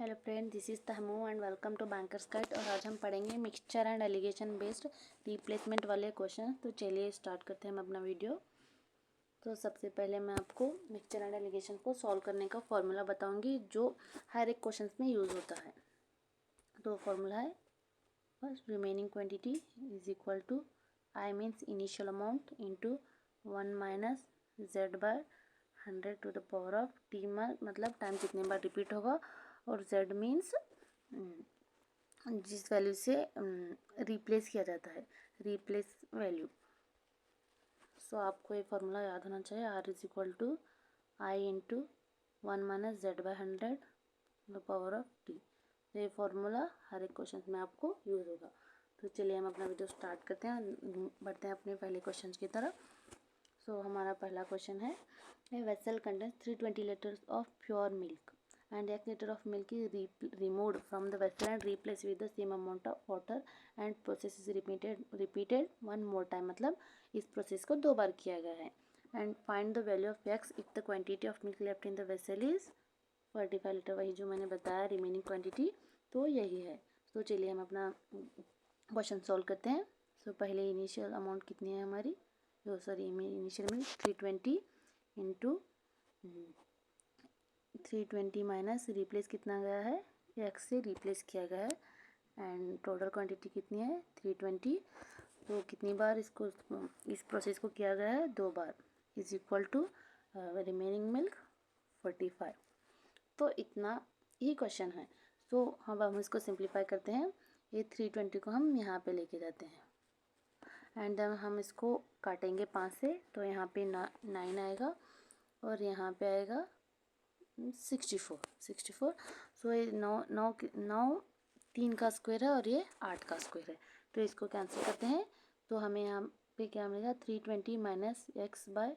Hello friend, this is तहमू and welcome to bankers guide. और आज हम पढ़ेंगे mixture and alligation based replacement वाले क्वेश्चन। तो चलिए स्टार्ट करते हैं हम अपना वीडियो। तो सबसे पहले मैं आपको मिक्सचर एंड एलिगेशन को सॉल्व करने का फॉर्मूला बताऊंगी जो हर एक क्वेश्चन में यूज़ होता है। तो फॉर्मूला है first remaining quantity is equal to I means initial amount into 1 minus Z by 100 to the power of T, मतलब टाइम कितने बार रिपीट होगा, और z मीन्स जिस वैल्यू से रिप्लेस किया जाता है, रिप्लेस वैल्यू। सो आपको ये फॉर्मूला याद होना चाहिए, r is equal to I into 1 minus Z by 100 the power of T. ये फॉर्मूला हर एक क्वेश्चन में आपको यूज़ होगा। तो चलिए हम अपना वीडियो स्टार्ट करते हैं, बढ़ते हैं अपने पहले क्वेश्चन की तरफ। सो हमारा पहला क्वेश्चन है, a vessel contains 320 litres of pure milk and 1 liter of milk is removed from the vessel and replaced with the same amount of water and process is repeated one more time, मतलब इस process को 2 बार किया गया है। and find the value of x if the quantity of milk left in the vessel is 45 litre, वही जो मैंने बताया रिमेनिंग क्वांटिटी, तो यही है। तो चलिए हम अपना क्वेश्चन सॉल्व करते हैं। सो पहले इनिशियल अमाउंट कितनी है हमारी, initial milk 320 into 320 minus replace कितना गया है, एक्स से रिप्लेस किया गया है, एंड टोटल क्वांटिटी कितनी है 320। तो कितनी बार इसको इस प्रोसेस को किया गया है, 2 बार, is equal to remaining milk 45। तो इतना ही क्वेश्चन है। तो हम इसको सिंप्लीफाई करते हैं। ये 320 को हम यहाँ पे लेके जाते हैं एंड हम इसको काटेंगे 5 से, तो यहाँ पे 9 आएगा और यहाँ पे आएगा 64। सो ये 9 3 का स्क्वायर है और ये 8 का स्क्वायर है, तो इसको कैंसिल करते हैं। तो हमें यहाँ पे क्या मिलेगा, 320 minus X by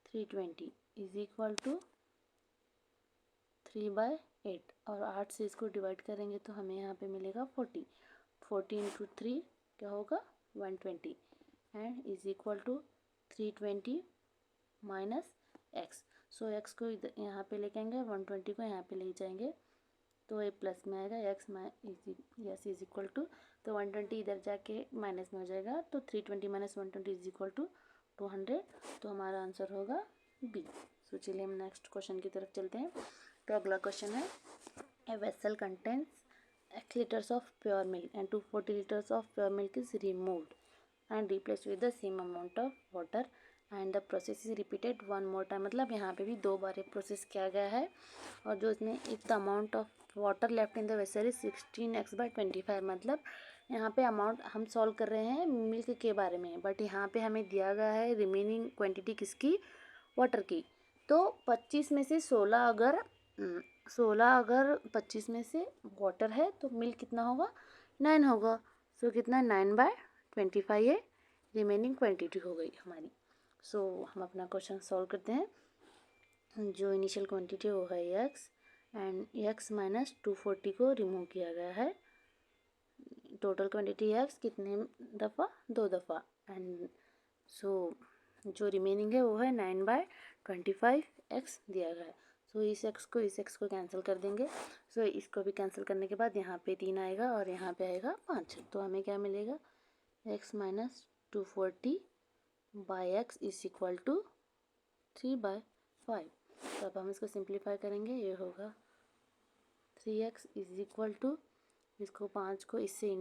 320 is equal to 3/8, और 8 से इसको डिवाइड करेंगे तो हमें यहाँ पे मिलेगा 40 इंटू 3 क्या होगा 120 and is equal to 320 minus X. So X को यहाँ पे लेके आएंगे, 120 को यहाँ पे ले जाएंगे, तो ये प्लस में आएगा X yes is equal to, तो 120 इधर जाके माइनस में हो जाएगा, तो 320 माइनस 120 इज इक्वल टू 200। तो हमारा आंसर होगा बी। सो चलिए हम नेक्स्ट क्वेश्चन की तरफ चलते हैं। तो अगला क्वेश्चन है, a vessel contains x liters of pure milk and 240 liters of pure milk is removed and replaced with the same amount of water and the process is repeated 1 more time, मतलब यहाँ पे भी 2 बार ये process किया गया है। और जो इसमें if the amount of water left in the vessel is 16x/25, मतलब यहाँ पे अमाउंट हम सॉल्व कर रहे हैं मिल्क के बारे में, बट यहाँ पे हमें दिया गया है रिमेनिंग क्वांटिटी किसकी, वाटर की। तो 25 में से 16 अगर 25 में से वाटर है तो मिल्क कितना होगा, 9 होगा। सो कितना 9/25 ये रिमेनिंग क्वांटिटी हो गई हमारी। सो हम अपना क्वेश्चन सॉल्व करते हैं। जो इनिशियल क्वांटिटी वो है एक्स एंड एक्स माइनस 240 को रिमूव किया गया है। टोटल क्वांटिटी एक्स कितने दफ़ा, 2 दफ़ा, एंड सो जो रिमेनिंग है वो है 9/25 एक्स दिया गया है। सो इस एक्स को कैंसिल कर देंगे। सो इसको भी कैंसिल करने के बाद यहाँ पे 3 आएगा और यहाँ पे आएगा 5, तो हमें क्या मिलेगा, X minus 240 by X is equal to 3/5। तो अब हम इसको सिंप्लीफाई करेंगे, ये होगा 3x इज इक्वल टू, इसको 5 को इससे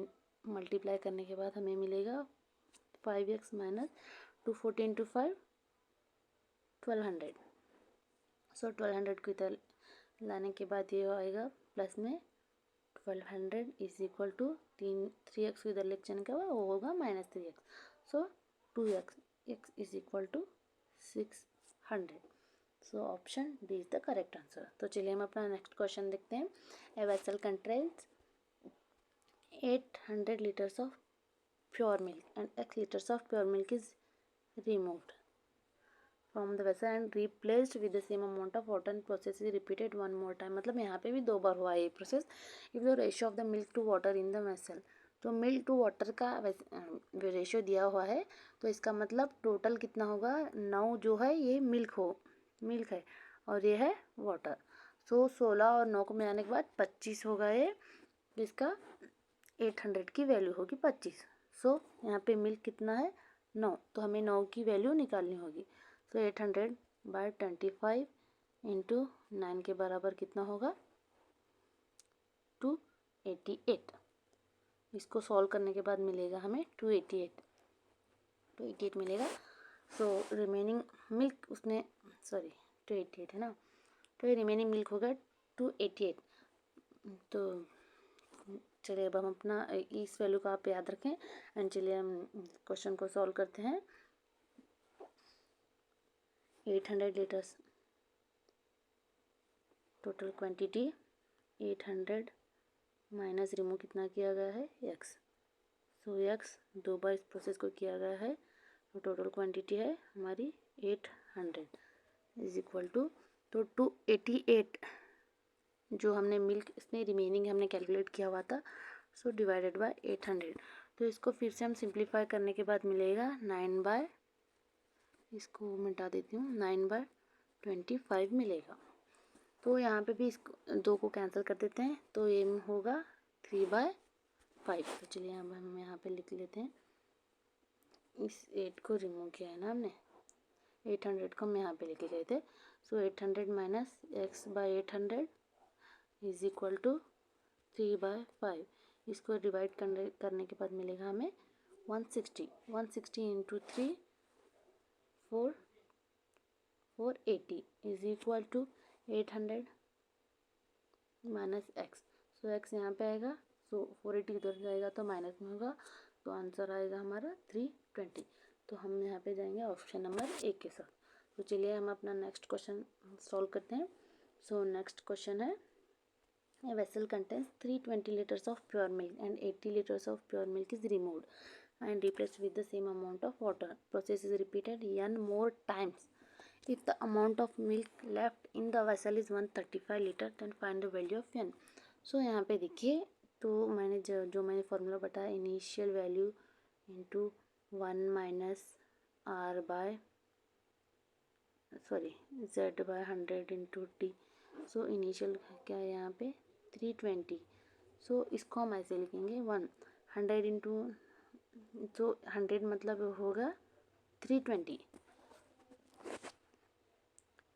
मल्टीप्लाई करने के बाद हमें मिलेगा 5x माइनस 240 इंटू 5 1200। सो 1200 को इधर लाने के बाद ये आएगा प्लस में 1200 इज इक्वल टू 3x को इधर लेके जाने के बाद वो होगा minus 3x। So 2x x is equal to 600। So option D is the correct answer. तो चलिए हम अपना नेक्स्ट क्वेश्चन देखते हैं। A vessel contains 800 litres of pure milk and x liters of pure milk is removed from the vessel and replaced with the same amount of water and process is repeated 1 more time, मतलब यहाँ पे भी 2 बार हुआ है ये process. If the ratio of the milk to water in the vessel, तो milk to water का ratio दिया हुआ है, तो इसका मतलब टोटल कितना होगा, 9 जो है ये मिल्क है और ये है वाटर। सो 16 और 9 को मिलाने के बाद 25 होगा ये, इसका 800 की वैल्यू होगी 25। सो यहाँ पे मिल्क कितना है 9, तो हमें 9 की वैल्यू निकालनी होगी। सो 800/25 इंटू 9 के बराबर कितना होगा 288। इसको सॉल्व करने के बाद मिलेगा हमें 288 मिलेगा। सो रिमेनिंग मिल्क उसने 288 है ना, तो ये रिमेनिंग मिल्क होगा 288। तो चलिए अब हम अपना इस वैल्यू का आप याद रखें एंड चलिए हम क्वेश्चन को सॉल्व करते हैं। 800 litres total quantity, 800 minus remove कितना किया गया है x। सो x 2 बार इस प्रोसेस को किया गया है, तो टोटल क्वांटिटी है हमारी 800 इज इक्वल टू, तो 288 जो हमने मिल्क इसमें रिमेनिंग हमने कैलकुलेट किया हुआ था, सो डिवाइडेड बाय 800। तो इसको फिर से हम सिंप्लीफाई करने के बाद मिलेगा 9/, इसको मिटा देती हूँ, 9/25 मिलेगा। तो यहाँ पे भी इसको 2 को कैंसिल कर देते हैं, तो ये होगा 3/5। तो चलिए हम यहाँ पे लिख लेते हैं, इस 8 को रिमूव किया है ना हमने, 800 को हम यहाँ पे लेके गए थे। So 800 minus x/800 is equal to 3/5। इसको डिवाइड करने के बाद मिलेगा हमें 160 into 3 480 is equal to 800 minus X. So X यहाँ पे आएगा, सो 480 इधर जाएगा तो माइनस में होगा, तो आंसर आएगा हमारा 320। तो हम यहाँ पे जाएंगे ऑप्शन नंबर 1 के साथ। तो चलिए हम अपना नेक्स्ट क्वेश्चन सॉल्व करते हैं। सो नेक्स्ट क्वेश्चन है, a vessel contains 320 liters of pure milk and 80 liters of pure milk is removed and replaced with the same amount of water. Process is repeated n more times. If the amount of milk left in the vessel is 135 liter, then find the value of n. So यहाँ पे देखिए, तो मैंने जो मैंने formula बताया, initial value into 1 minus R by z/100 into T. So initial क्या है यहाँ पे 320। सो इसको हम ऐसे लिखेंगे 100 इंटू, तो 100 मतलब होगा 320,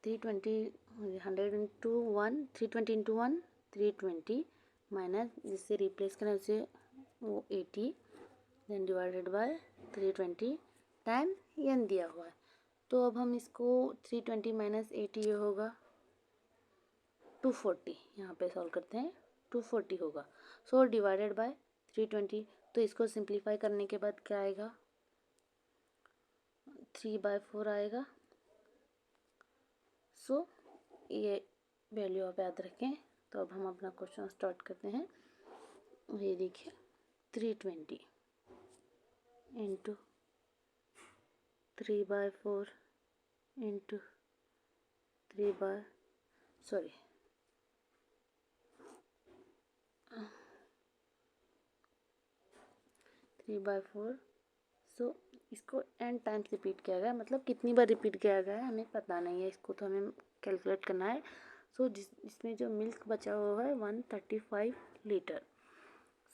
100 इंटू 1, 320 इंटू 1 320 माइनस जिससे रिप्लेस करें उसे वो 80, then divided by 320 time n दिया हुआ है। तो अब हम इसको 320 माइनस 80 ये होगा 240, यहाँ पे सॉल्व करते हैं 240 होगा। सो डिवाइडेड बाय 320, तो इसको सिंप्लीफाई करने के बाद क्या आएगा 3/4 आएगा। सो ये वैल्यू आप याद रखें। तो अब हम अपना क्वेश्चन स्टार्ट करते हैं। ये देखिए 320 इंटू 3/4 इंटू 3/4। सो इसको n टाइम्स रिपीट किया गया, मतलब कितनी बार रिपीट किया गया है हमें पता नहीं है, इसको तो हमें कैलकुलेट करना है। सो इसमें जो मिल्क बचा हुआ है 135 लीटर।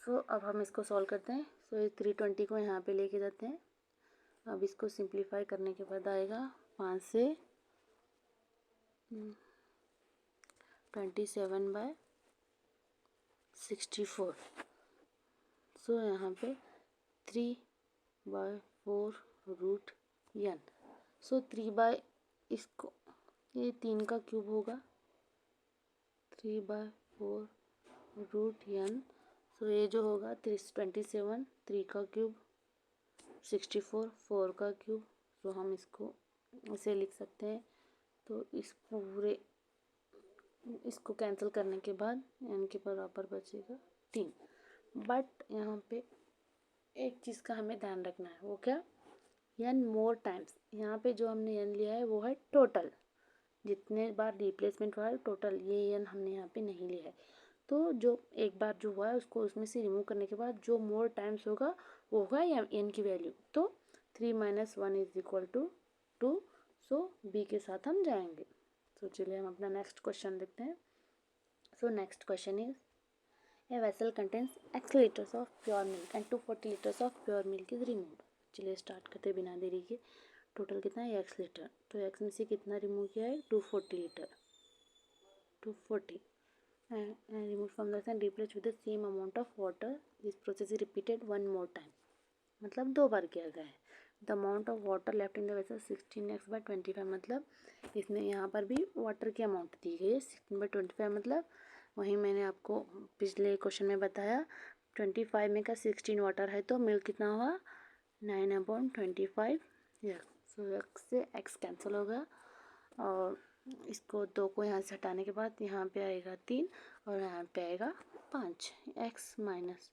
सो अब हम इसको सॉल्व करते हैं। सो इस 320 को यहाँ पे लेके जाते हैं। अब इसको सिंप्लीफाई करने के बाद आएगा 5 से 27/64। सो यहाँ पे 3/4 रूट n। सो 3 इसको ये 3 का क्यूब होगा 3/4 रूट n। सो ये जो होगा 27, 3 का क्यूब 64, 4 का क्यूब। सो हम इसको ऐसे लिख सकते हैं। तो इस पूरे इसको कैंसिल करने के बाद n के बराबर बचेगा 3। बट यहाँ पे एक चीज़ का हमें ध्यान रखना है, वो क्या, n मोर टाइम्स। यहाँ पे जो हमने n लिया है वो है टोटल, जितने बार रिप्लेसमेंट हुआ है टोटल, ये n हमने यहाँ पे नहीं लिया है। तो जो एक बार जो हुआ है उसको उसमें से रिमूव करने के बाद जो मोर टाइम्स होगा वो होगा n की वैल्यू। तो 3 - 1 is equal to 2। So b के साथ हम जाएंगे। तो चलिए हम अपना नेक्स्ट क्वेश्चन देखते हैं। So next question is a vessel contains x liters of pure milk and 240 liters of pure milk is removed. चलिए स्टार्ट करते बिना देरी के। टोटल कितना है x लीटर, तो x में से कितना रिमूव किया है 240 litre, 240 and remove from the and replace with the same amount of water. This process is repeated one more time, मतलब 2 बार किया गया है। The amount of water left in the vessel 16x/25, मतलब इसमें यहाँ पर भी वाटर की अमाउंट दी गई है 16/25, मतलब वहीं मैंने आपको पिछले क्वेश्चन में बताया 25 में का 16 वाटर है तो मिल्क कितना हुआ 9/25 एक्स। सो एक्स से एक्स कैंसिल होगा और इसको 2 को यहाँ से हटाने के बाद यहाँ पे आएगा 3 और यहाँ पे आएगा 5। एक्स माइनस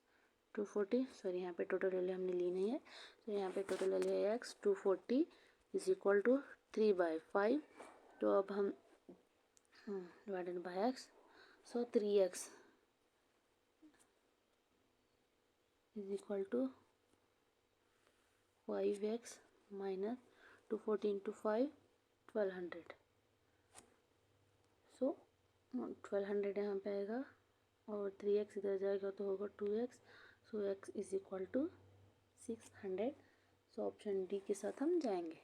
240, सॉरी यहाँ पे टोटल वैल्यू हमने ली नहीं है, तो यहाँ पे टोटल वैल्यू है एक्स 240 इज इक्वल टू 3/5। तो अब हम divided by X, so 3x is equal to 5x minus 240 into 5 1200। So 1200 यहाँ पे आएगा और 3x इधर जाएगा तो होगा 2x। So x is equal to 600। So option D के साथ हम जाएंगे।